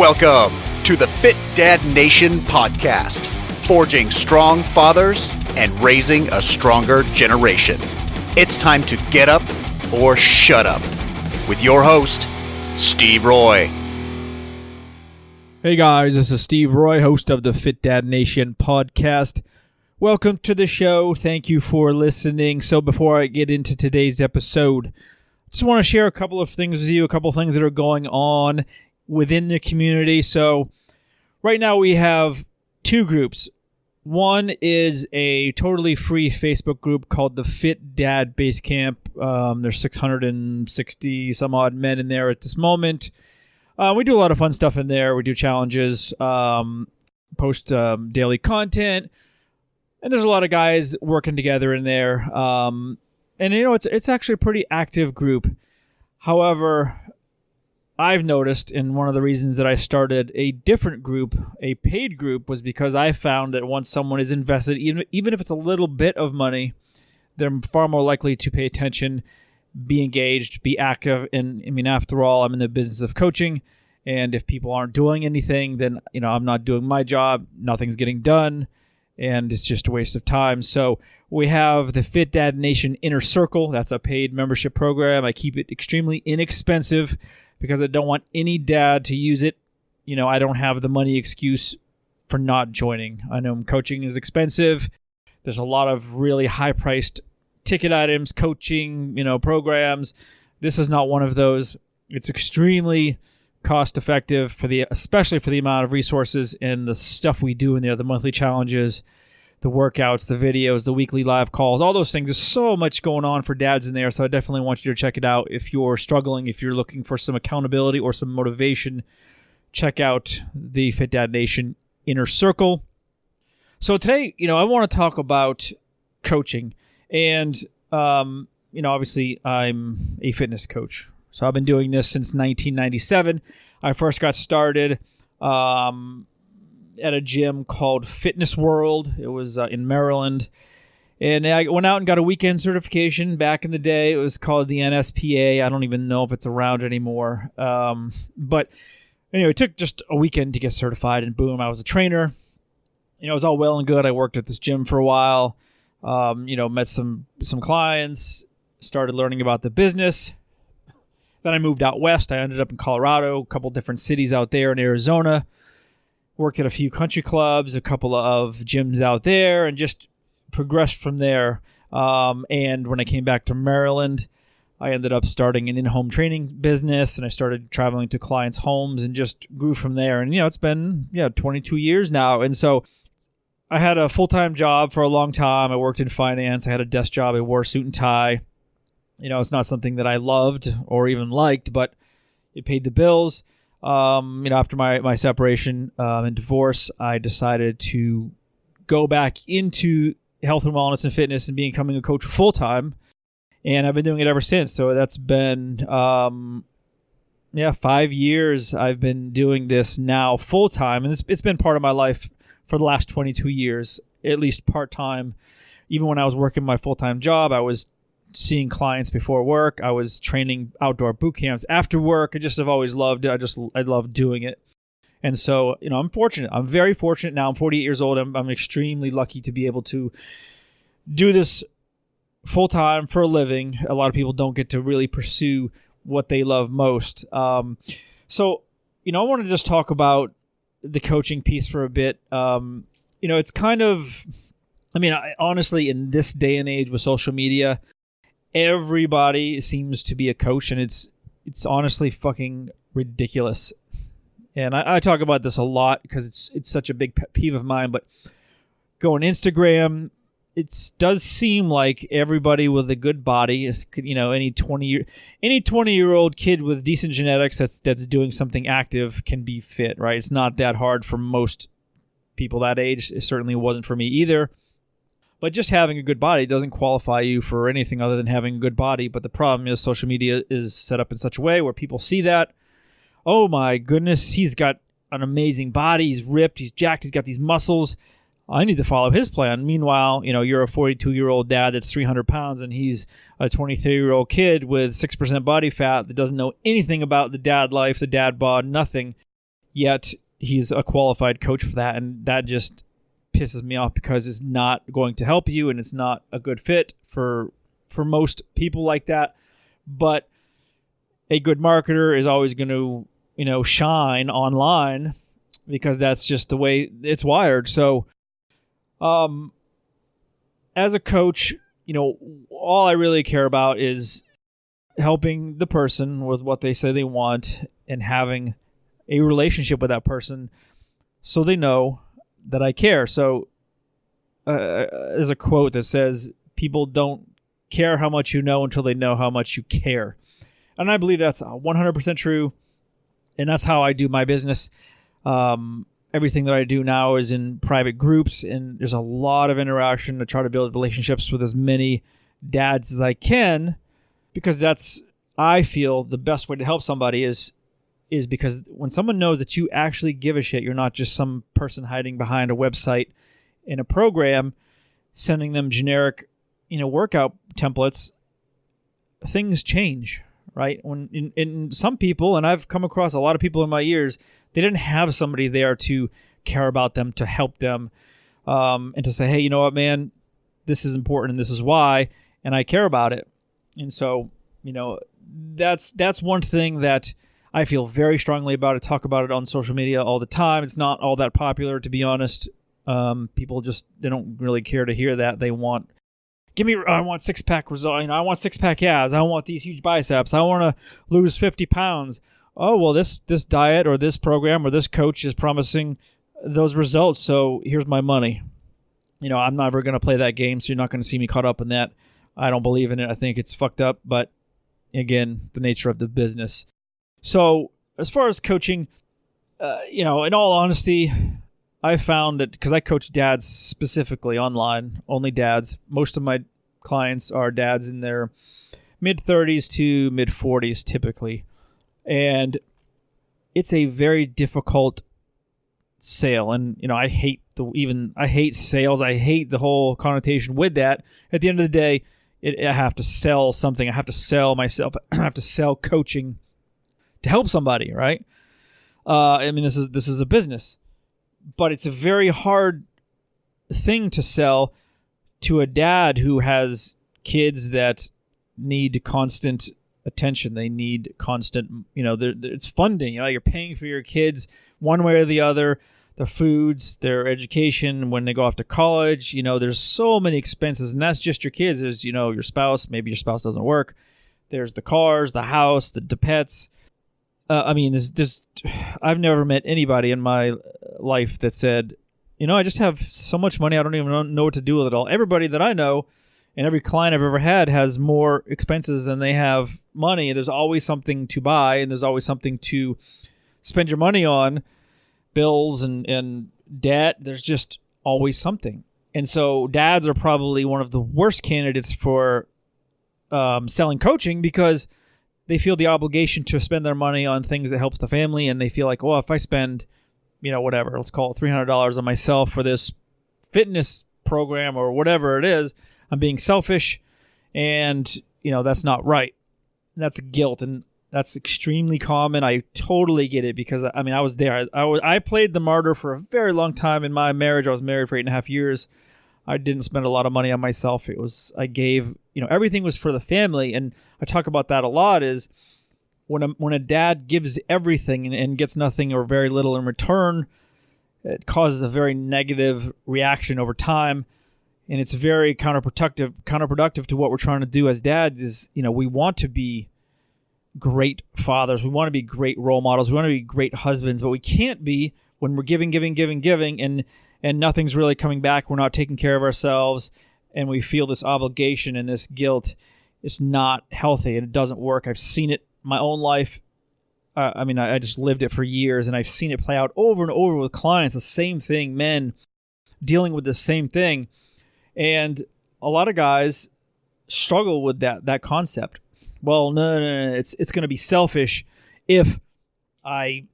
Welcome to the Fit Dad Nation podcast, forging strong fathers and raising a stronger generation. It's time to get up or shut up with your host, Steve Roy. Hey guys, this is Steve Roy, host of the Fit Dad Nation podcast. Welcome to the show. Thank you for listening. So before I get into today's episode, I just want to share a couple of things with you, a couple of things that are going on within the community. So right now we have two groups. One is a totally free Facebook group called the Fit Dad Base Camp. There's 660 some odd men in there at this moment. We do a lot of fun stuff in there. We do challenges, post daily content, and there's a lot of guys working together in there. And you know, it's actually a pretty active group. However, I've noticed, and one of the reasons that I started a different group, a paid group, was because I found that once someone is invested, even if it's a little bit of money, they're far more likely to pay attention, be engaged, be active. And I mean, after all, I'm in the business of coaching, and if people aren't doing anything, then I'm not doing my job, nothing's getting done, and it's just a waste of time. So we have the Fit Dad Nation Inner Circle. That's a paid membership program. I keep it extremely inexpensive because I don't want any dad to use it. I don't have the money excuse for not joining. I know coaching is expensive. There's a lot of really high-priced ticket items, coaching, programs. This is not one of those. It's extremely cost-effective especially for the amount of resources and the stuff we do in there, the monthly challenges, the workouts, the videos, the weekly live calls, all those things. There's so much going on for dads in there, so I definitely want you to check it out. If you're struggling, if you're looking for some accountability or some motivation, check out the Fit Dad Nation Inner Circle. So today, I want to talk about coaching. And, obviously I'm a fitness coach. So I've been doing this since 1997. I first got started at a gym called Fitness World. It was in Maryland. And I went out and got a weekend certification back in the day. It was called the NSPA. I don't even know if it's around anymore. But anyway, it took just a weekend to get certified, and boom, I was a trainer. It was all well and good. I worked at this gym for a while, met some clients, started learning about the business. Then I moved out west. I ended up in Colorado, a couple different cities out there in Arizona. Worked at a few country clubs, a couple of gyms out there, and just progressed from there. And when I came back to Maryland, I ended up starting an in-home training business, and I started traveling to clients' homes and just grew from there. And, it's been 22 years now. And so I had a full-time job for a long time. I worked in finance. I had a desk job. I wore a suit and tie. It's not something that I loved or even liked, but it paid the bills. After my separation and divorce, I decided to go back into health and wellness and fitness and becoming a coach full-time. And I've been doing it ever since. So that's been, 5 years I've been doing this now full-time. And it's been part of my life for the last 22 years, at least part-time. Even when I was working my full-time job, I was seeing clients before work. I was training outdoor boot camps after work. I've always loved it. I love doing it. And so, I'm fortunate. I'm very fortunate now. I'm 48 years old. I'm extremely lucky to be able to do this full time for a living. A lot of people don't get to really pursue what they love most. So, I want to just talk about the coaching piece for a bit. It's kind of, honestly, in this day and age with social media, everybody seems to be a coach, and it's honestly fucking ridiculous. And I talk about this a lot because it's such a big pet peeve of mine. But go on Instagram, it does seem like everybody with a good body is, any 20-year-old kid with decent genetics that's doing something active can be fit, right? It's not that hard for most people that age. It certainly wasn't for me either. But just having a good body doesn't qualify you for anything other than having a good body. But the problem is social media is set up in such a way where people see that, oh my goodness, he's got an amazing body, he's ripped, he's jacked, he's got these muscles. I need to follow his plan. Meanwhile, you're a 42-year-old dad that's 300 pounds, and he's a 23-year-old kid with 6% body fat that doesn't know anything about the dad life, the dad bod, nothing. yet he's a qualified coach for that, and that just pisses me off because it's not going to help you and it's not a good fit for most people like that. But a good marketer is always going to, shine online because that's just the way it's wired. So, as a coach, all I really care about is helping the person with what they say they want and having a relationship with that person so they know that I care. So there's a quote that says, people don't care how much you know until they know how much you care. And I believe that's 100% true. And that's how I do my business. Everything that I do now is in private groups, and there's a lot of interaction to try to build relationships with as many dads as I can, because that's, I feel, the best way to help somebody is because when someone knows that you actually give a shit, you're not just some person hiding behind a website in a program, sending them generic, workout templates, things change, right? When in some people, and I've come across a lot of people in my years, they didn't have somebody there to care about them, to help them, and to say, hey, you know what, man, this is important and this is why, and I care about it. And so, that's one thing that I feel very strongly about. I talk about it on social media all the time. It's not all that popular, to be honest. People they don't really care to hear that. They want, I want six-pack result. I want six-pack abs. I want these huge biceps. I want to lose 50 pounds. Oh, well, this diet or this program or this coach is promising those results, so here's my money. I'm never going to play that game, so you're not going to see me caught up in that. I don't believe in it. I think it's fucked up, but again, the nature of the business. So as far as coaching, in all honesty, I found that because I coach dads specifically online, only dads. Most of my clients are dads in their mid-30s to mid-40s typically. And it's a very difficult sale. And, I hate sales. I hate the whole connotation with that. At the end of the day, I have to sell something. I have to sell myself. I have to sell coaching to help somebody, right? This is a business. But it's a very hard thing to sell to a dad who has kids that need constant attention. They need constant, it's funding. You're paying for your kids one way or the other, their foods, their education, when they go off to college. There's so many expenses, and that's just your kids. There's, your spouse. Maybe your spouse doesn't work. There's the cars, the house, the pets. I've never met anybody in my life that said, I just have so much money, I don't even know what to do with it all. Everybody that I know and every client I've ever had has more expenses than they have money. There's always something to buy, and there's always something to spend your money on, bills and debt. There's just always something. And so dads are probably one of the worst candidates for selling coaching, because they feel the obligation to spend their money on things that helps the family, and they feel like, if I spend, whatever, let's call it $300 on myself for this fitness program or whatever it is, I'm being selfish, and, that's not right. That's guilt, and that's extremely common. I totally get it, because, I was there. I played the martyr for a very long time in my marriage. I was married for 8.5 years. I didn't spend a lot of money on myself. I gave, everything was for the family. And I talk about that a lot, is when a dad gives everything and gets nothing or very little in return, it causes a very negative reaction over time. And it's very counterproductive to what we're trying to do as dads. Is, we want to be great fathers. We want to be great role models. We want to be great husbands, but we can't be when we're giving, and nothing's really coming back. We're not taking care of ourselves, and we feel this obligation and this guilt. It's not healthy, and it doesn't work. I've seen it in my own life. I just lived it for years, and I've seen it play out over and over with clients, the same thing, men dealing with the same thing. And a lot of guys struggle with that concept. Well, no, it's going to be selfish if I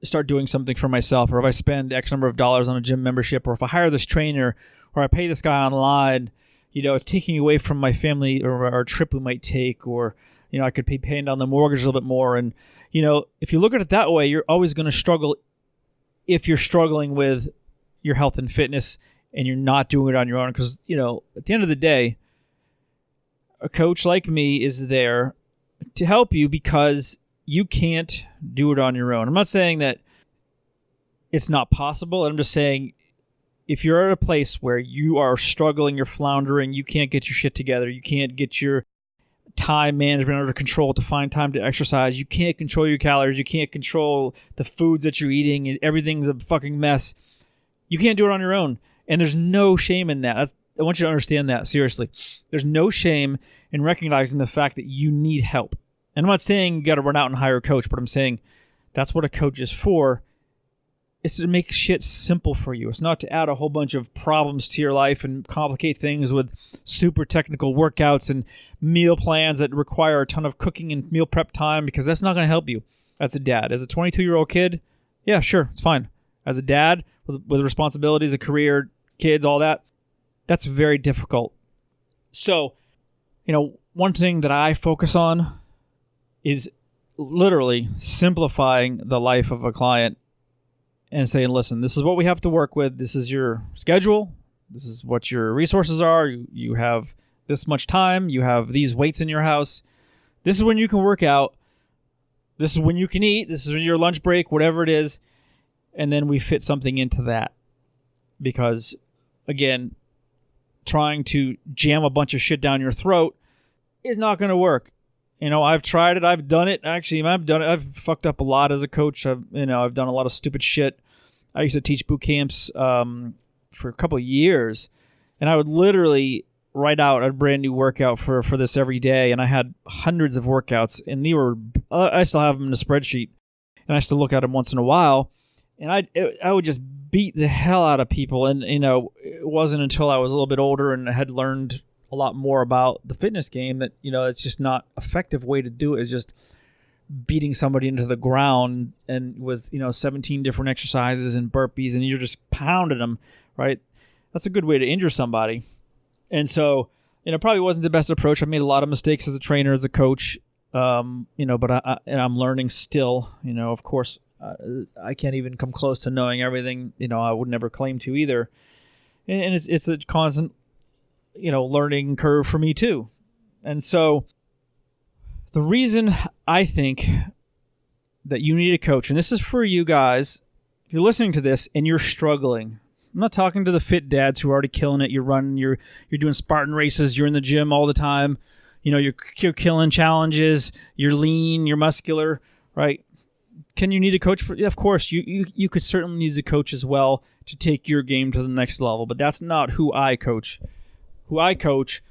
start doing something for myself, or if I spend X number of dollars on a gym membership, or if I hire this trainer, or I pay this guy online, it's taking away from my family or our trip we might take, or, I could be paying down the mortgage a little bit more. And, if you look at it that way, you're always going to struggle if you're struggling with your health and fitness and you're not doing it on your own. Because, at the end of the day, a coach like me is there to help you because you can't do it on your own. I'm not saying that it's not possible. I'm just saying if you're at a place where you are struggling, you're floundering, you can't get your shit together, you can't get your time management under control to find time to exercise, you can't control your calories, you can't control the foods that you're eating, and everything's a fucking mess, you can't do it on your own. And there's no shame in that. I want you to understand that, seriously. There's no shame in recognizing the fact that you need help. And I'm not saying you got to run out and hire a coach, but I'm saying that's what a coach is for. It's to make shit simple for you. It's not to add a whole bunch of problems to your life and complicate things with super technical workouts and meal plans that require a ton of cooking and meal prep time, because that's not going to help you as a dad. As a 22-year-old kid, yeah, sure, it's fine. As a dad with responsibilities, a career, kids, all that, that's very difficult. So, one thing that I focus on is literally simplifying the life of a client and saying, listen, this is what we have to work with. This is your schedule. This is what your resources are. You have this much time. You have these weights in your house. This is when you can work out. This is when you can eat. This is your lunch break, whatever it is. And then we fit something into that. Because, again, trying to jam a bunch of shit down your throat is not going to work. I've tried it. I've done it. Actually, I've done it. I've fucked up a lot as a coach. I've done a lot of stupid shit. I used to teach boot camps for a couple of years, and I would literally write out a brand new workout for this every day, and I had hundreds of workouts, and I still have them in a spreadsheet, and I still look at them once in a while, and I would just beat the hell out of people, and it wasn't until I was a little bit older and I had learned a lot more about the fitness game that it's just not an effective way to do it. Is just beating somebody into the ground and with 17 different exercises and burpees, and you're just pounding them, right? That's a good way to injure somebody. And so probably wasn't the best approach. I made a lot of mistakes as a trainer, as a coach, but I'm learning still. Of course, I can't even come close to knowing everything. I would never claim to either, and it's a constant learning curve for me too. And so the reason I think that you need a coach, and this is for you guys, if you're listening to this and you're struggling, I'm not talking to the fit dads who are already killing it. You're running, you're doing Spartan races, you're in the gym all the time, you're killing challenges, you're lean, you're muscular, right? Can you need a coach for? Yeah, of course, you could certainly need a coach as well to take your game to the next level, but that's not who I coach. Who I coach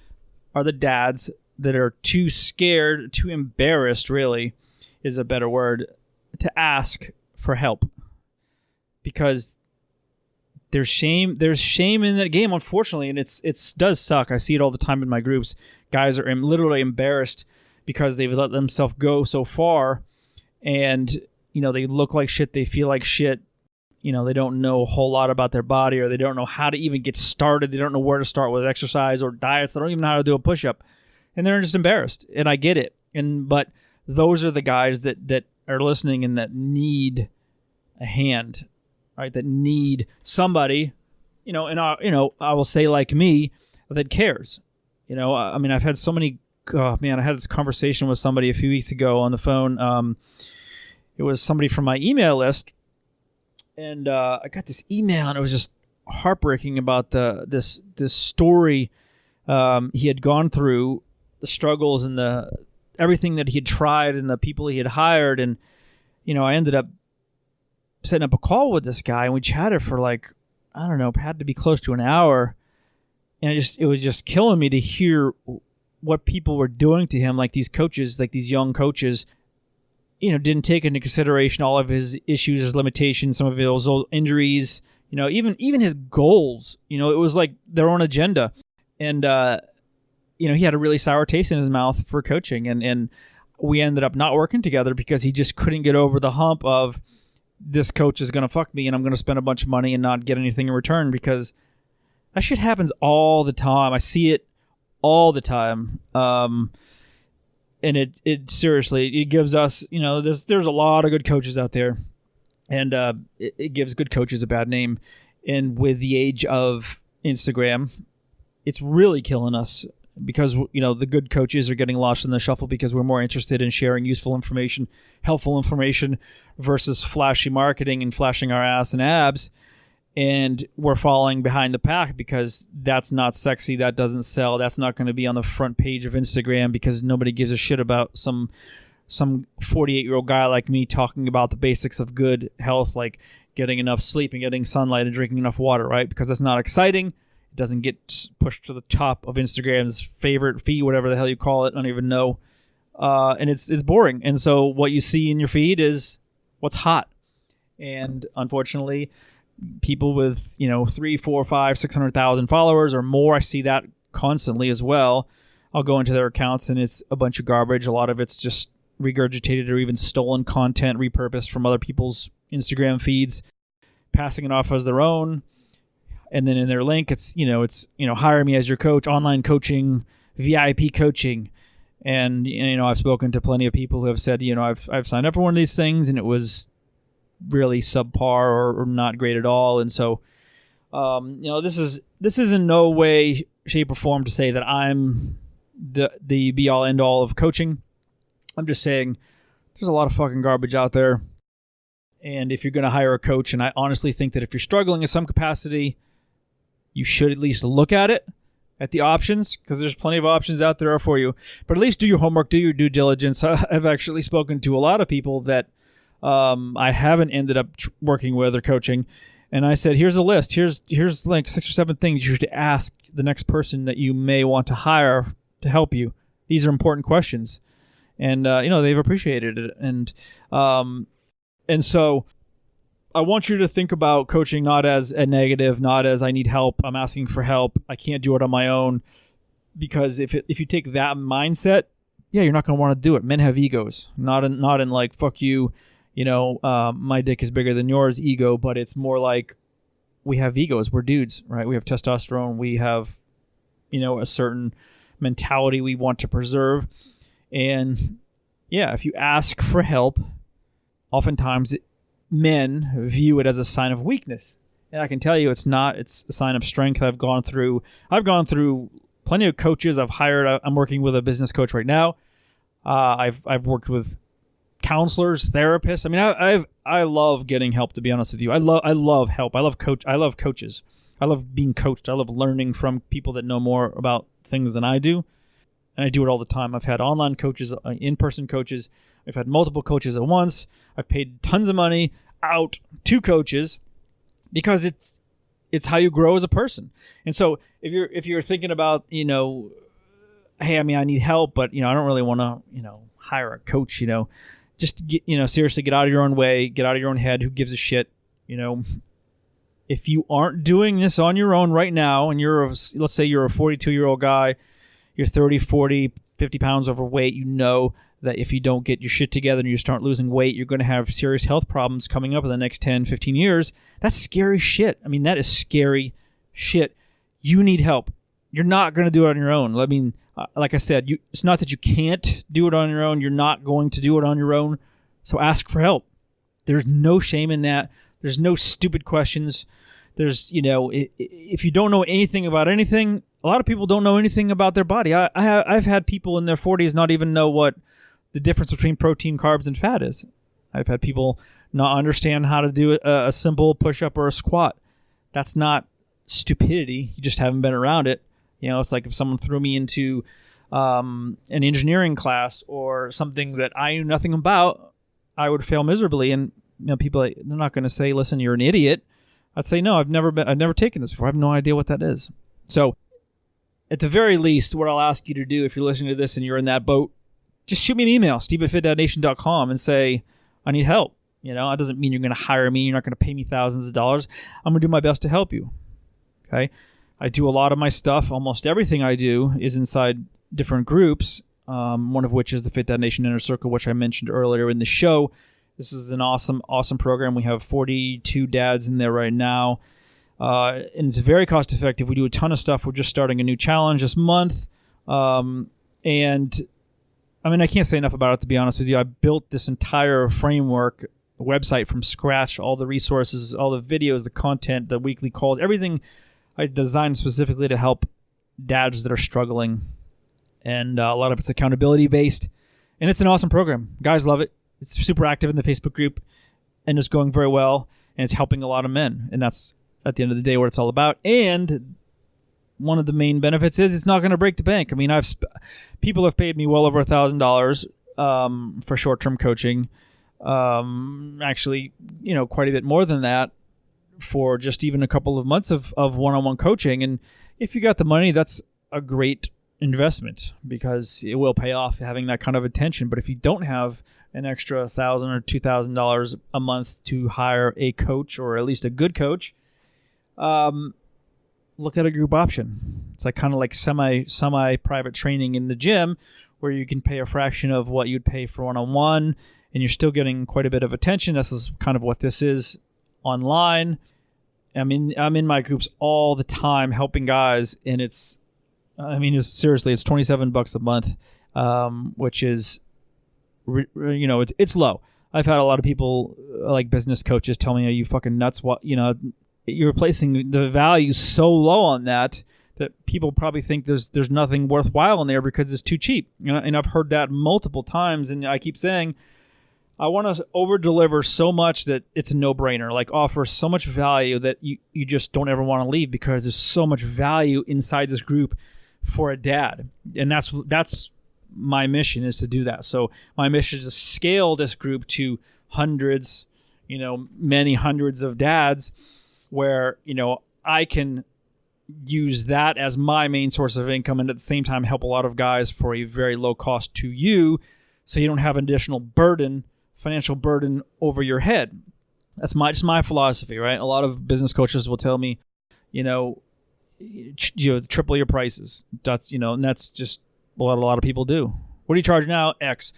are the dads that are too scared, too embarrassed, really, is a better word, to ask for help. Because there's shame in that game, unfortunately, and it does suck. I see it all the time in my groups. Guys are literally embarrassed because they've let themselves go so far, and they look like shit, they feel like shit. They don't know a whole lot about their body, or they don't know how to even get started. They don't know where to start with exercise or diets. They don't even know how to do a push-up. And they're just embarrassed. And I get it. But those are the guys that are listening and that need a hand, right? That need somebody, and I will say like me, that cares. I've had so many, I had this conversation with somebody a few weeks ago on the phone. It was somebody from my email list. And I got this email, and it was just heartbreaking about this story he had gone through, the struggles and everything that he had tried and the people he had hired. And, I ended up setting up a call with this guy, and we chatted for had to be close to an hour. And it was just killing me to hear what people were doing to him, like these coaches, like these young coaches, didn't take into consideration all of his issues, his limitations, some of his old injuries, even his goals. It was like their own agenda. And, he had a really sour taste in his mouth for coaching. And we ended up not working together because he just couldn't get over the hump of, this coach is going to fuck me and I'm going to spend a bunch of money and not get anything in return, because that shit happens all the time. I see it all the time. And it seriously, it gives us, there's a lot of good coaches out there, And it gives good coaches a bad name. And with the age of Instagram, it's really killing us because, the good coaches are getting lost in the shuffle because we're more interested in sharing useful information, helpful information versus flashy marketing and flashing our ass and abs. And we're falling behind the pack because that's not sexy. That doesn't sell. That's not going to be on the front page of Instagram because nobody gives a shit about some 48-year-old guy like me talking about the basics of good health, like getting enough sleep and getting sunlight and drinking enough water, right? Because that's not exciting. It doesn't get pushed to the top of Instagram's favorite feed, whatever the hell you call it. I don't even know. And it's boring. And so what you see in your feed is what's hot. And unfortunately, people with 3, 4, 5, 600,000 followers or more, I see that constantly as well. I'll go into their accounts and it's a bunch of garbage. A lot of it's just regurgitated or even stolen content repurposed from other people's Instagram feeds, passing it off as their own. And then in their link, it's hire me as your coach, online coaching, VIP coaching. And I've spoken to plenty of people who have said, I've signed up for one of these things and it was really subpar or not great at all. And so, this is in no way, shape, or form to say that I'm the be all end all of coaching. I'm just saying there's a lot of fucking garbage out there. And if you're going to hire a coach, and I honestly think that if you're struggling in some capacity, you should at least look at the options, because there's plenty of options out there for you. But at least do your homework, do your due diligence. I've actually spoken to a lot of people that I haven't ended up working with or coaching. And I said, here's a list. Here's like 6 or 7 things you should ask the next person that you may want to hire to help you. These are important questions. And, they've appreciated it. And so I want you to think about coaching not as a negative, not as I need help, I'm asking for help, I can't do it on my own. Because if you take that mindset, you're not going to want to do it. Men have egos, not in like, fuck you, my dick is bigger than yours ego, but it's more like we have egos. We're dudes, right? We have testosterone. We have, a certain mentality we want to preserve. And if you ask for help, oftentimes men view it as a sign of weakness. And I can tell you it's not. It's a sign of strength. I've gone through plenty of coaches I've hired. I'm working with a business coach right now. I've worked with counselors, therapists. I mean, I love getting help, to be honest with you. I love help. I love coaches. I love being coached. I love learning from people that know more about things than I do. And I do it all the time. I've had online coaches, in-person coaches. I've had multiple coaches at once. I've paid tons of money out to coaches because it's how you grow as a person. And so if you're thinking about, hey, I need help, but I don't really want to, hire a coach, just get, seriously get out of your own way, get out of your own head. Who gives a shit? If you aren't doing this on your own right now, and let's say you're a 42-year-old guy, you're 30, 40, 50 pounds overweight, that if you don't get your shit together and you start losing weight, you're going to have serious health problems coming up in the next 10, 15 years. That's scary shit. That is scary shit. You need help. You're not going to do it on your own. Like I said, it's not that you can't do it on your own. You're not going to do it on your own. So ask for help. There's no shame in that. There's no stupid questions. There's, if you don't know anything about anything, a lot of people don't know anything about their body. I've had people in their 40s not even know what the difference between protein, carbs, and fat is. I've had people not understand how to do a simple push-up or a squat. That's not stupidity. You just haven't been around it. It's like if someone threw me into an engineering class or something that I knew nothing about, I would fail miserably. And people, they're not going to say, "Listen, you're an idiot." I'd say, "No, I've never taken this before. I have no idea what that is." So, at the very least, what I'll ask you to do if you're listening to this and you're in that boat, just shoot me an email, steve@fitdadnation.com, and say, "I need help." That doesn't mean you're going to hire me. You're not going to pay me thousands of dollars. I'm going to do my best to help you. Okay. I do a lot of my stuff. Almost everything I do is inside different groups, one of which is the Fit Dad Nation Inner Circle, which I mentioned earlier in the show. This is an awesome, awesome program. We have 42 dads in there right now, and it's very cost effective. We do a ton of stuff. We're just starting a new challenge this month, and I can't say enough about it, to be honest with you. I built this entire framework website from scratch, all the resources, all the videos, the content, the weekly calls, everything I designed specifically to help dads that are struggling. And a lot of it's accountability based. And it's an awesome program. Guys love it. It's super active in the Facebook group and it's going very well. And it's helping a lot of men. And that's, at the end of the day, what it's all about. And one of the main benefits is it's not going to break the bank. I mean, people have paid me well over $1,000 for short-term coaching. Actually, quite a bit more than that for just even a couple of months of one-on-one coaching. And if you got the money, that's a great investment because it will pay off having that kind of attention. But if you don't have an extra $1,000 or $2,000 a month to hire a coach, or at least a good coach, look at a group option. It's like kind of like semi-private training in the gym where you can pay a fraction of what you'd pay for one-on-one and you're still getting quite a bit of attention. This is kind of what this is online. I'm in my groups all the time helping guys, and it's $27 a month, which is, it's low. I've had a lot of people like business coaches tell me, "Are you fucking nuts? What, you're placing the value so low on that people probably think there's nothing worthwhile in there because it's too cheap." And I've heard that multiple times, and I keep saying, I want to over-deliver so much that it's a no-brainer, like offer so much value that you just don't ever want to leave because there's so much value inside this group for a dad. And that's my mission, is to do that. So my mission is to scale this group to hundreds, many hundreds of dads where, I can use that as my main source of income and at the same time help a lot of guys for a very low cost to you, so you don't have an additional financial burden over your head. That's just my philosophy, right? A lot of business coaches will tell me, triple your prices. That's, and that's just what a lot of people do. What do you charge now? X.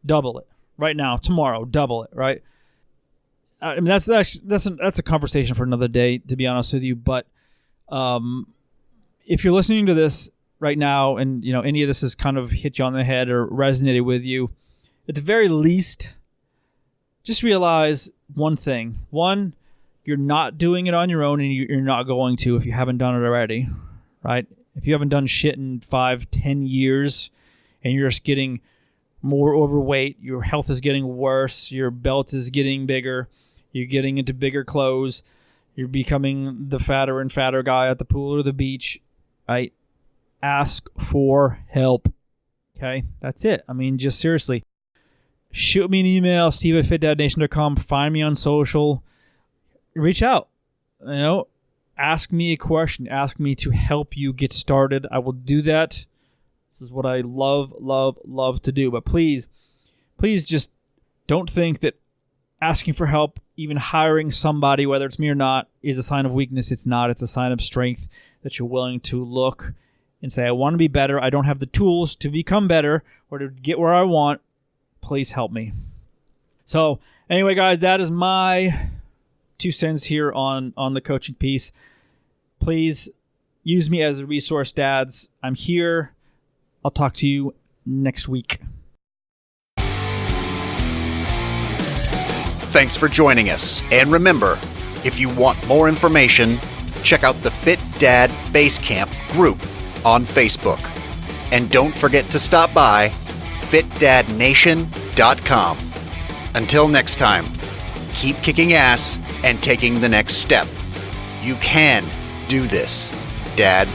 Double it. Right now, tomorrow, double it, right? I mean, that's a conversation for another day, to be honest with you. But if you're listening to this right now and, any of this has kind of hit you on the head or resonated with you, at the very least, just realize one thing. One, you're not doing it on your own, and you're not going to if you haven't done it already, right? If you haven't done shit in 5-10 years and you're just getting more overweight, your health is getting worse, your belt is getting bigger, you're getting into bigger clothes, you're becoming the fatter and fatter guy at the pool or the beach, right? Ask for help, okay? That's it. I mean, just seriously. Shoot me an email, steve@fitdadnation.com. Find me on social. Reach out. Ask me a question. Ask me to help you get started. I will do that. This is what I love, love, love to do. But please just don't think that asking for help, even hiring somebody, whether it's me or not, is a sign of weakness. It's not. It's a sign of strength that you're willing to look and say, I want to be better. I don't have the tools to become better or to get where I want. Please help me. So anyway, guys, that is my 2 cents here on the coaching piece. Please use me as a resource, dads. I'm here. I'll talk to you next week. Thanks for joining us. And remember, if you want more information, check out the Fit Dad Basecamp group on Facebook. And don't forget to stop by fitdadnation.com. Until next time, keep kicking ass and taking the next step. You can do this, Dad.